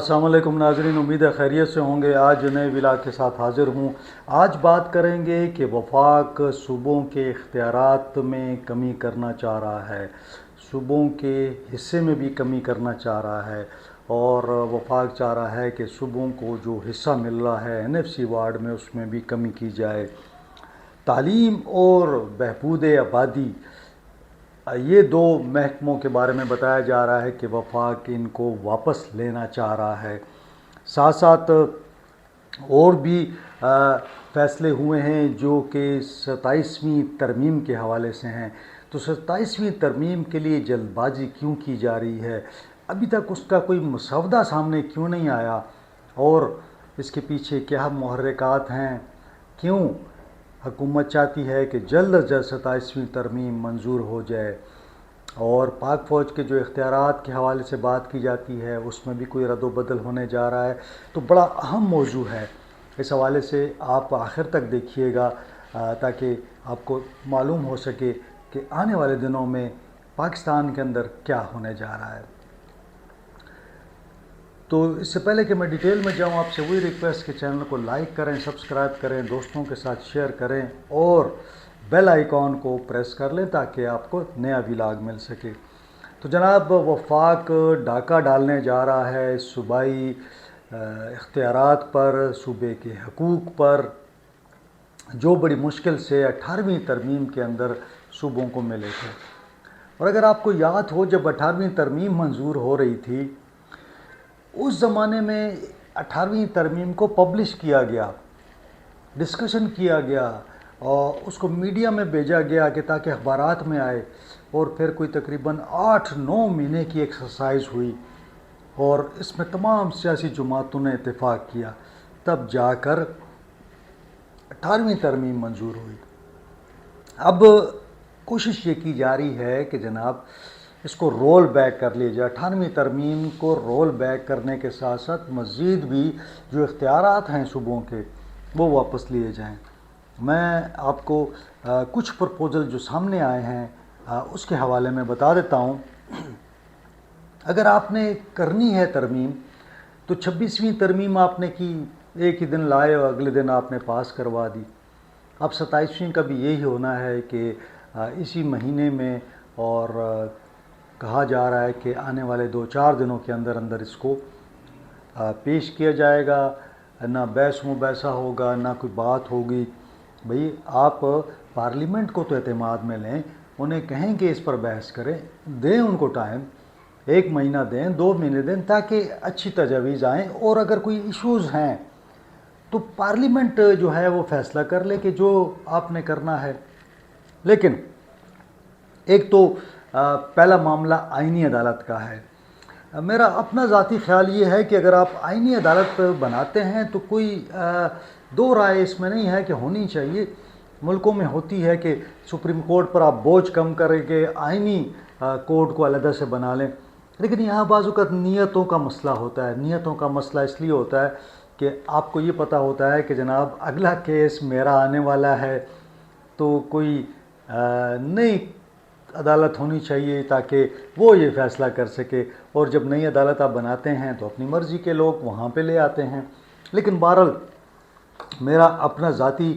السلام علیکم ناظرین، امید ہے خیریت سے ہوں گے۔ آج نئے ولاگ کے ساتھ حاضر ہوں۔ آج بات کریں گے کہ وفاق صوبوں کے اختیارات میں کمی کرنا چاہ رہا ہے، صوبوں کے حصے میں بھی کمی کرنا چاہ رہا ہے، اور وفاق چاہ رہا ہے کہ صوبوں کو جو حصہ مل رہا ہے NFC وارڈ میں اس میں بھی کمی کی جائے۔ تعلیم اور بہبود آبادی، یہ دو محکموں کے بارے میں بتایا جا رہا ہے کہ وفاق ان کو واپس لینا چاہ رہا ہے۔ ساتھ ساتھ اور بھی فیصلے ہوئے ہیں جو کہ 27ویں ترمیم کے حوالے سے ہیں۔ تو 27ویں ترمیم کے لیے جلد بازی کیوں کی جا رہی ہے؟ ابھی تک اس کا کوئی مسودہ سامنے کیوں نہیں آیا، اور اس کے پیچھے کیا محرکات ہیں؟ کیوں حکومت چاہتی ہے کہ جلد از جلد 27ویں ترمیم منظور ہو جائے؟ اور پاک فوج کے جو اختیارات کے حوالے سے بات کی جاتی ہے اس میں بھی کوئی رد و بدل ہونے جا رہا ہے۔ تو بڑا اہم موضوع ہے، اس حوالے سے آپ آخر تک دیکھیے گا تاکہ آپ کو معلوم ہو سکے کہ آنے والے دنوں میں پاکستان کے اندر کیا ہونے جا رہا ہے۔ تو اس سے پہلے کہ میں ڈیٹیل میں جاؤں، آپ سے وہی ریکویسٹ کہ چینل کو لائک کریں، سبسکرائب کریں، دوستوں کے ساتھ شیئر کریں اور بیل آئیکن کو پریس کر لیں تاکہ آپ کو نیا ولاگ مل سکے۔ تو جناب، وفاق ڈاکہ ڈالنے جا رہا ہے صوبائی اختیارات پر، صوبے کے حقوق پر، جو بڑی مشکل سے 18ویں ترمیم کے اندر صوبوں کو ملے تھے۔ اور اگر آپ کو یاد ہو، جب 18ویں ترمیم منظور ہو رہی تھی اس زمانے میں 18ویں ترمیم کو پبلش کیا گیا، ڈسکشن کیا گیا، اور اس کو میڈیا میں بھیجا گیا کہ تاکہ اخبارات میں آئے، اور پھر کوئی تقریباً 8-9 مہینے کی ایکسرسائز ہوئی اور اس میں تمام سیاسی جماعتوں نے اتفاق کیا، تب جا کر 18ویں ترمیم منظور ہوئی۔ اب کوشش یہ کی جا رہی ہے کہ جناب اس کو رول بیک کر لیا جائے، 18ویں ترمیم کو رول بیک کرنے کے ساتھ ساتھ مزید بھی جو اختیارات ہیں صوبوں کے وہ واپس لیے جائیں۔ میں آپ کو کچھ پرپوزل جو سامنے آئے ہیں اس کے حوالے میں بتا دیتا ہوں۔ اگر آپ نے کرنی ہے ترمیم تو 26ویں ترمیم آپ نے کی، ایک ہی دن لائے اور اگلے دن آپ نے پاس کروا دی۔ اب 27ویں کا بھی یہی ہونا ہے کہ اسی مہینے میں، اور کہا جا رہا ہے کہ آنے والے 2-4 دنوں کے اندر اندر اس کو پیش کیا جائے گا، نہ بحث مباحثہ ہوگا، نہ کوئی بات ہوگی۔ بھئی آپ پارلیمنٹ کو تو اعتماد میں لیں، انہیں کہیں کہ اس پر بحث کریں، دیں ان کو ٹائم، 1 مہینہ دیں، 2 مہینے دیں، تاکہ اچھی تجاویز آئیں، اور اگر کوئی ایشوز ہیں تو پارلیمنٹ جو ہے وہ فیصلہ کر لے کہ جو آپ نے کرنا ہے۔ لیکن ایک تو پہلا معاملہ آئینی عدالت کا ہے۔ میرا اپنا ذاتی خیال یہ ہے کہ اگر آپ آئینی عدالت بناتے ہیں تو کوئی دو رائے اس میں نہیں ہے کہ ہونی چاہیے۔ ملکوں میں ہوتی ہے کہ سپریم کورٹ پر آپ بوجھ کم کریں کہ آئینی کورٹ کو علیحدہ سے بنا لیں، لیکن یہاں بعض اوقات نیتوں کا مسئلہ ہوتا ہے۔ نیتوں کا مسئلہ اس لیے ہوتا ہے کہ آپ کو یہ پتہ ہوتا ہے کہ جناب اگلا کیس میرا آنے والا ہے، تو کوئی نئی عدالت ہونی چاہیے تاکہ وہ یہ فیصلہ کر سکے، اور جب نئی عدالت آپ بناتے ہیں تو اپنی مرضی کے لوگ وہاں پہ لے آتے ہیں۔ لیکن بہرحال میرا اپنا ذاتی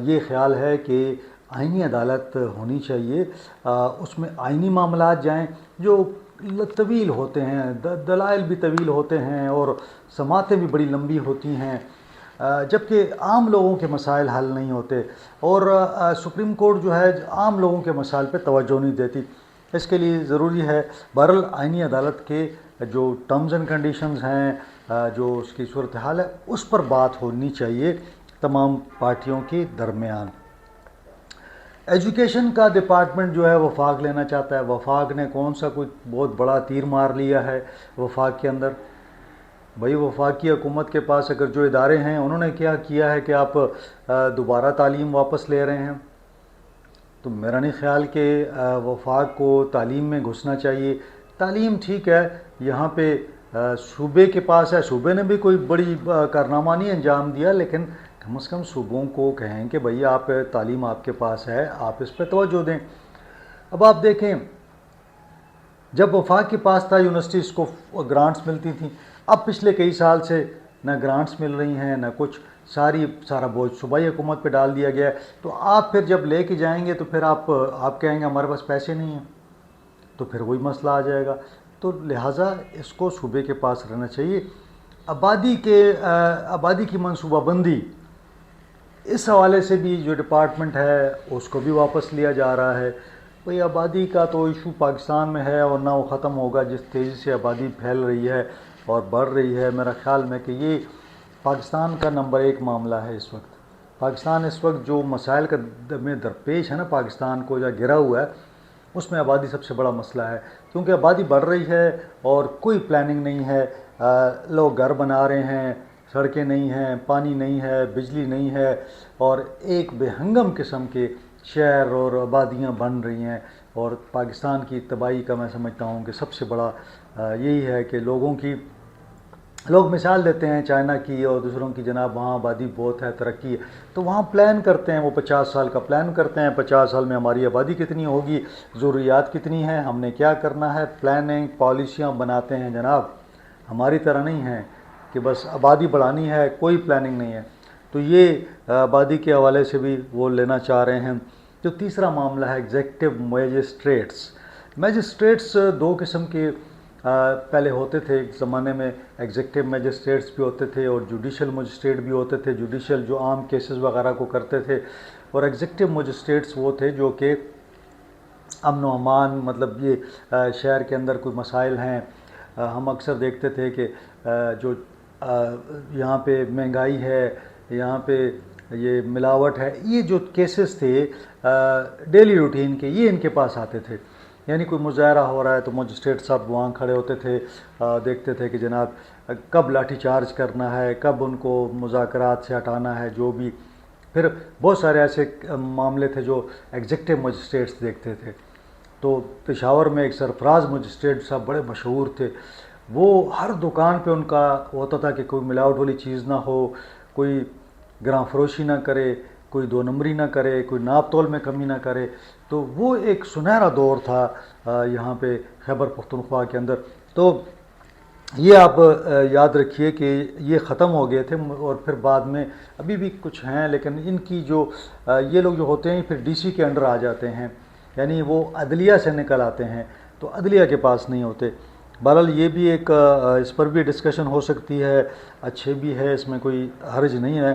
یہ خیال ہے کہ آئینی عدالت ہونی چاہیے، اس میں آئینی معاملات جائیں جو طویل ہوتے ہیں، دلائل بھی طویل ہوتے ہیں اور سماعتیں بھی بڑی لمبی ہوتی ہیں، جبکہ عام لوگوں کے مسائل حل نہیں ہوتے، اور سپریم کورٹ جو ہے عام لوگوں کے مسائل پہ توجہ نہیں دیتی۔ اس کے لیے ضروری ہے بہرحال آئینی عدالت کے جو ٹرمز اینڈ کنڈیشنز ہیں، جو اس کی صورتحال ہے، اس پر بات ہونی چاہیے تمام پارٹیوں کے درمیان۔ ایجوکیشن کا ڈپارٹمنٹ جو ہے وفاق لینا چاہتا ہے۔ وفاق نے کون سا کوئی بہت بڑا تیر مار لیا ہے وفاق کے اندر؟ بھئی وفاقی حکومت کے پاس اگر جو ادارے ہیں انہوں نے کیا کیا ہے کہ آپ دوبارہ تعلیم واپس لے رہے ہیں؟ تو میرا نہیں خیال کہ وفاق کو تعلیم میں گھسنا چاہیے۔ تعلیم ٹھیک ہے، یہاں پہ صوبے کے پاس ہے، صوبے نے بھی کوئی بڑی کارنامہ نہیں انجام دیا، لیکن کم از کم صوبوں کو کہیں کہ بھئی آپ تعلیم آپ کے پاس ہے، آپ اس پہ توجہ دیں۔ اب آپ دیکھیں، جب وفاق کے پاس تھا یونیورسٹیز کو گرانٹس ملتی تھیں، اب پچھلے کئی سال سے نہ گرانٹس مل رہی ہیں نہ کچھ، سارا بوجھ صوبائی حکومت پہ ڈال دیا گیا ہے. تو آپ پھر جب لے کے جائیں گے تو پھر آپ کہیں گے ہمارے پاس پیسے نہیں ہیں، تو پھر وہی مسئلہ آ جائے گا. تو لہٰذا اس کو صوبے کے پاس رہنا چاہیے. آبادی کی منصوبہ بندی، اس حوالے سے بھی جو ڈپارٹمنٹ ہے اس کو بھی واپس لیا جا رہا ہے. بھئی آبادی کا تو ایشو پاکستان میں ہے اور نہ وہ ختم ہوگا. جس تیزی سے آبادی پھیل رہی ہے اور بڑھ رہی ہے، میرا خیال میں کہ یہ پاکستان کا نمبر 1 معاملہ ہے اس وقت. پاکستان اس وقت جو مسائل کا میں درپیش ہے نا، پاکستان کو جو گرا ہوا ہے، اس میں آبادی سب سے بڑا مسئلہ ہے. کیونکہ آبادی بڑھ رہی ہے اور کوئی پلاننگ نہیں ہے. لوگ گھر بنا رہے ہیں، سڑکیں نہیں ہیں، پانی نہیں ہے، بجلی نہیں ہے، اور ایک بے ہنگم قسم کے شہر اور آبادیاں بن رہی ہیں. اور پاکستان کی تباہی کا میں سمجھتا ہوں کہ سب سے بڑا یہی ہے کہ لوگ مثال دیتے ہیں چائنا کی اور دوسروں کی، جناب وہاں آبادی بہت ہے، ترقی ہے، تو وہاں پلان کرتے ہیں، وہ 50 سال کا پلان کرتے ہیں، 50 سال میں ہماری آبادی کتنی ہوگی، ضروریات کتنی ہیں، ہم نے کیا کرنا ہے، پلاننگ پالیسیاں بناتے ہیں. جناب ہماری طرح نہیں ہیں کہ بس آبادی بڑھانی ہے، کوئی پلاننگ نہیں ہے. تو یہ آبادی کے حوالے سے بھی وہ لینا چاہ رہے ہیں. جو تیسرا معاملہ ہے ایگزیکٹو میجسٹریٹس 2 قسم کے پہلے ہوتے تھے. ایک زمانے میں ایگزیکٹو میجسٹریٹس بھی ہوتے تھے اور جوڈیشل مجسٹریٹ بھی ہوتے تھے. جوڈیشل جو عام کیسز وغیرہ کو کرتے تھے، اور ایگزیکٹو مجسٹریٹس وہ تھے جو کہ امن و امان، مطلب یہ شہر کے اندر کوئی مسائل ہیں. ہم اکثر دیکھتے تھے کہ جو یہاں پہ مہنگائی ہے، یہاں پہ یہ ملاوٹ ہے، یہ جو کیسز تھے ڈیلی روٹین کے، یہ ان کے پاس آتے تھے. یعنی کوئی مظاہرہ ہو رہا ہے تو مجسٹریٹ صاحب وہاں کھڑے ہوتے تھے، دیکھتے تھے کہ جناب کب لاٹھی چارج کرنا ہے، کب ان کو مذاکرات سے ہٹانا ہے، جو بھی. پھر بہت سارے ایسے معاملے تھے جو ایگزیکٹو مجسٹریٹس دیکھتے تھے. تو پشاور میں ایک سرفراز مجسٹریٹ صاحب بڑے مشہور تھے. وہ ہر دکان پہ ان کا ہوتا تھا کہ کوئی ملاوٹ والی چیز نہ ہو، کوئی گراں فروشی نہ کرے، کوئی 2 نمبری نہ کرے، کوئی ناپ تول میں کمی نہ کرے. تو وہ ایک سنہرا دور تھا یہاں پہ خیبر پختونخوا کے اندر. تو یہ آپ یاد رکھیے کہ یہ ختم ہو گئے تھے، اور پھر بعد میں ابھی بھی کچھ ہیں، لیکن ان کی جو یہ لوگ جو ہوتے ہیں پھر DC کے انڈر آ جاتے ہیں، یعنی وہ عدلیہ سے نکل آتے ہیں، تو عدلیہ کے پاس نہیں ہوتے. بہرحال یہ بھی ایک اس پر بھی ڈسکشن ہو سکتی ہے، اچھے بھی ہے، اس میں کوئی حرج نہیں ہے.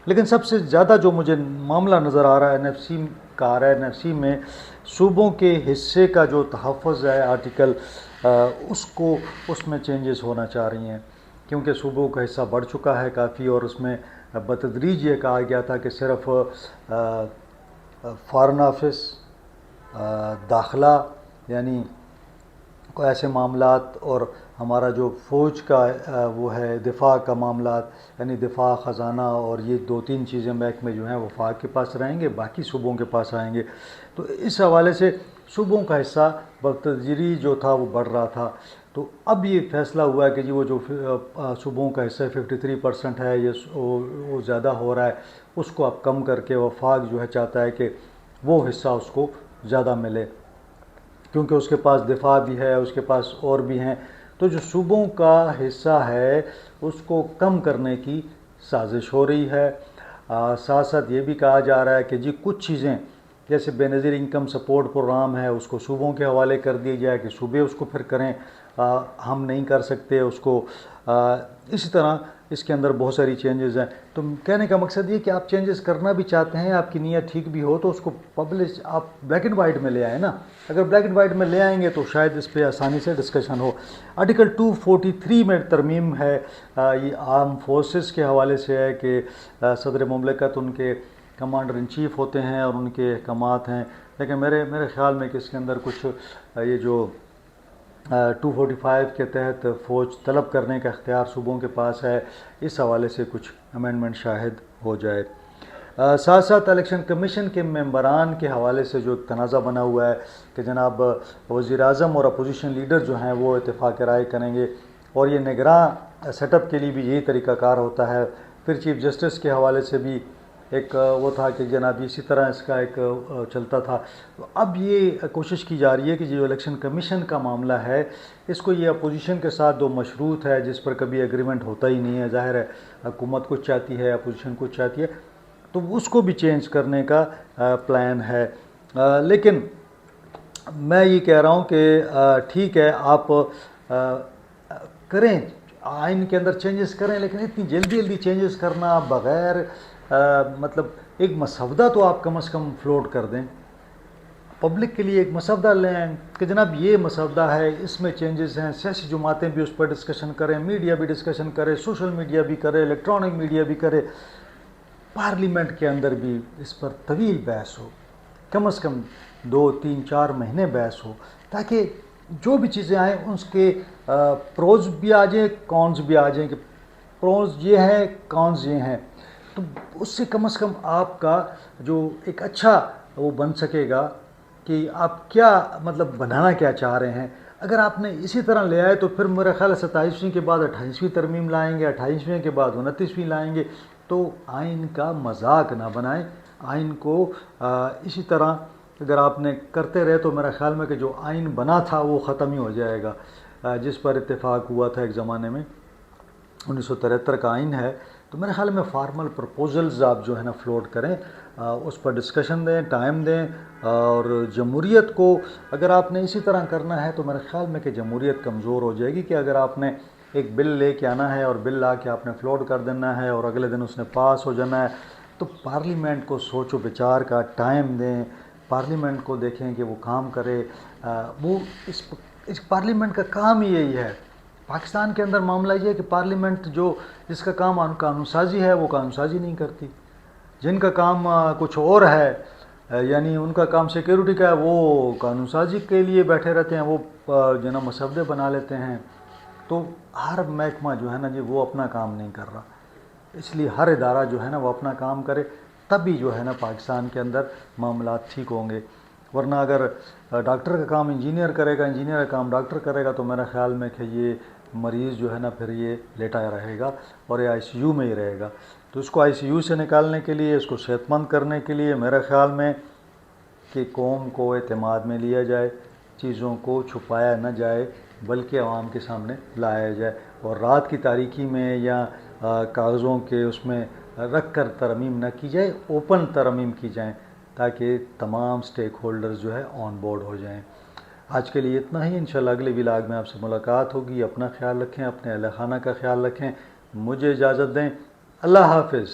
لیکن سب سے زیادہ جو مجھے معاملہ نظر آ رہا ہے NFC کا آ رہا ہے، NFC میں صوبوں کے حصے کا جو تحفظ ہے آرٹیکل، اس میں چینجز ہونا چاہ رہی ہیں، کیونکہ صوبوں کا حصہ بڑھ چکا ہے کافی، اور اس میں بتدریج یہ کہا گیا تھا کہ صرف فارن آفس، داخلہ، یعنی کوئی ایسے معاملات، اور ہمارا جو فوج کا وہ ہے دفاع کا معاملات، یعنی دفاع، خزانہ، اور یہ 2-3 چیزیں محکمے جو ہیں وفاق کے پاس رہیں گے، باقی صوبوں کے پاس آئیں گے. تو اس حوالے سے صوبوں کا حصہ بتدریج جو تھا وہ بڑھ رہا تھا. تو اب یہ فیصلہ ہوا ہے کہ جی وہ جو صوبوں کا حصہ 53% ہے، یہ وہ زیادہ ہو رہا ہے، اس کو اب کم کر کے وفاق جو ہے چاہتا ہے کہ وہ حصہ اس کو زیادہ ملے، کیونکہ اس کے پاس دفاع بھی ہے، اس کے پاس اور بھی ہیں. تو جو صوبوں کا حصہ ہے اس کو کم کرنے کی سازش ہو رہی ہے. ساتھ ساتھ یہ بھی کہا جا رہا ہے کہ جی کچھ چیزیں جیسے بے نظیر انکم سپورٹ پروگرام ہے، اس کو صوبوں کے حوالے کر دیا جائے کہ صوبے اس کو پھر کریں، ہم نہیں کر سکتے اس کو. اسی طرح اس کے اندر بہت ساری چینجز ہیں. تو کہنے کا مقصد یہ کہ آپ چینجز کرنا بھی چاہتے ہیں، آپ کی نیت ٹھیک بھی ہو، تو اس کو پبلش آپ بلیک اینڈ وائٹ میں لے آئیں نا. اگر بلیک اینڈ وائٹ میں لے آئیں گے تو شاید اس پہ آسانی سے ڈسکشن ہو. آرٹیکل 243 میں ترمیم ہے، یہ آرم فورسز کے حوالے سے ہے کہ صدر مملکت ان کے کمانڈر ان چیف ہوتے ہیں اور ان کے احکامات ہیں. لیکن میرے خیال میں کہ اس کے اندر کچھ یہ جو 245 کے تحت فوج طلب کرنے کا اختیار صوبوں کے پاس ہے، اس حوالے سے کچھ امینڈمنٹ شاہد ہو جائے. ساتھ ساتھ الیکشن کمیشن کے ممبران کے حوالے سے جو ایک تنازع بنا ہوا ہے کہ جناب وزیر اعظم اور اپوزیشن لیڈر جو ہیں وہ اتفاق رائے کریں گے، اور یہ نگراں سیٹ اپ کے لیے بھی یہی طریقہ کار ہوتا ہے. پھر چیف جسٹس کے حوالے سے بھی ایک وہ تھا کہ جناب اسی طرح اس کا ایک چلتا تھا. تو اب یہ کوشش کی جا رہی ہے کہ جو الیکشن کمیشن کا معاملہ ہے اس کو یہ اپوزیشن کے ساتھ دو مشروط ہے جس پر کبھی ایگریمنٹ ہوتا ہی نہیں ہے. ظاہر ہے حکومت کچھ چاہتی ہے اپوزیشن کچھ چاہتی ہے تو اس کو بھی چینج کرنے کا پلان ہے. لیکن میں یہ کہہ رہا ہوں کہ ٹھیک ہے آپ کریں آئین کے اندر چینجز کریں لیکن اتنی جلدی چینجز کرنا بغیر مطلب ایک مسودہ تو آپ کم از کم فلوٹ کر دیں. پبلک کے لیے ایک مسودہ لیں کہ جناب یہ مسودہ ہے اس میں چینجز ہیں. سیاسی جماعتیں بھی اس پر ڈسکشن کریں, میڈیا بھی ڈسکشن کرے, سوشل میڈیا بھی کرے, الیکٹرانک میڈیا بھی کرے, پارلیمنٹ کے اندر بھی اس پر طویل بحث ہو, کم از کم 2 3 4 مہینے بحث ہو تاکہ جو بھی چیزیں آئیں اس کے پروز بھی آ جائیں کونز بھی آ جائیں کہ پروز یہ ہیں کونز یہ ہیں. تو اس سے کم از کم آپ کا جو ایک اچھا وہ بن سکے گا کہ آپ کیا مطلب بنانا کیا چاہ رہے ہیں. اگر آپ نے اسی طرح لے آئے تو پھر میرا خیال ہے 27ویں کے بعد 28ویں ترمیم لائیں گے, 28ویں کے بعد 29ویں لائیں گے. تو آئین کا مذاق نہ بنائیں. آئین کو اسی طرح اگر آپ نے کرتے رہے تو میرا خیال میں کہ جو آئین بنا تھا وہ ختم ہی ہو جائے گا. جس پر اتفاق ہوا تھا ایک زمانے میں 1973 کا آئین ہے تو میرے خیال میں فارمل پرپوزلز آپ جو ہے نا فلوٹ کریں, اس پر ڈسکشن دیں, ٹائم دیں. اور جمہوریت کو اگر آپ نے اسی طرح کرنا ہے تو میرے خیال میں کہ جمہوریت کمزور ہو جائے گی. کہ اگر آپ نے ایک بل لے کے آنا ہے اور بل لا کے آپ نے فلوٹ کر دینا ہے اور اگلے دن اس نے پاس ہو جانا ہے تو پارلیمنٹ کو سوچ و بچار کا ٹائم دیں, پارلیمنٹ کو دیکھیں کہ وہ کام کرے. وہ اس پارلیمنٹ کا کام ہی یہی ہے. پاکستان کے اندر معاملہ یہ ہے کہ پارلیمنٹ جس کا کام قانون سازی ہے وہ قانون سازی نہیں کرتی. جن کا کام کچھ اور ہے یعنی ان کا کام سیکیورٹی کا ہے وہ قانون سازی کے لیے بیٹھے رہتے ہیں, وہ جو ہے نا مسودے بنا لیتے ہیں. تو ہر محکمہ جو ہے نا جی وہ اپنا کام نہیں کر رہا. اس لیے ہر ادارہ جو ہے نا وہ اپنا کام کرے تبھی جو ہے نا پاکستان کے اندر معاملات ٹھیک ہوں گے. ورنہ اگر ڈاکٹر کا کام انجینئر کرے گا, انجینئر کا کام ڈاکٹر کرے گا تو میرا خیال میں کہ یہ مریض جو ہے نا پھر یہ لیٹا رہے گا اور یہ ICU میں ہی رہے گا. تو اس کو ICU سے نکالنے کے لیے, اس کو صحت مند کرنے کے لیے میرے خیال میں کہ قوم کو اعتماد میں لیا جائے, چیزوں کو چھپایا نہ جائے بلکہ عوام کے سامنے لایا جائے اور رات کی تاریکی میں یا کاغذوں کے اس میں رکھ کر ترمیم نہ کی جائے, اوپن ترمیم کی جائیں تاکہ تمام سٹیک ہولڈرز جو ہے آن بورڈ ہو جائیں. آج کے لیے اتنا ہی. انشاءاللہ اگلے ولاگ میں آپ سے ملاقات ہوگی. اپنا خیال رکھیں, اپنے اہل خانہ کا خیال رکھیں. مجھے اجازت دیں. اللہ حافظ.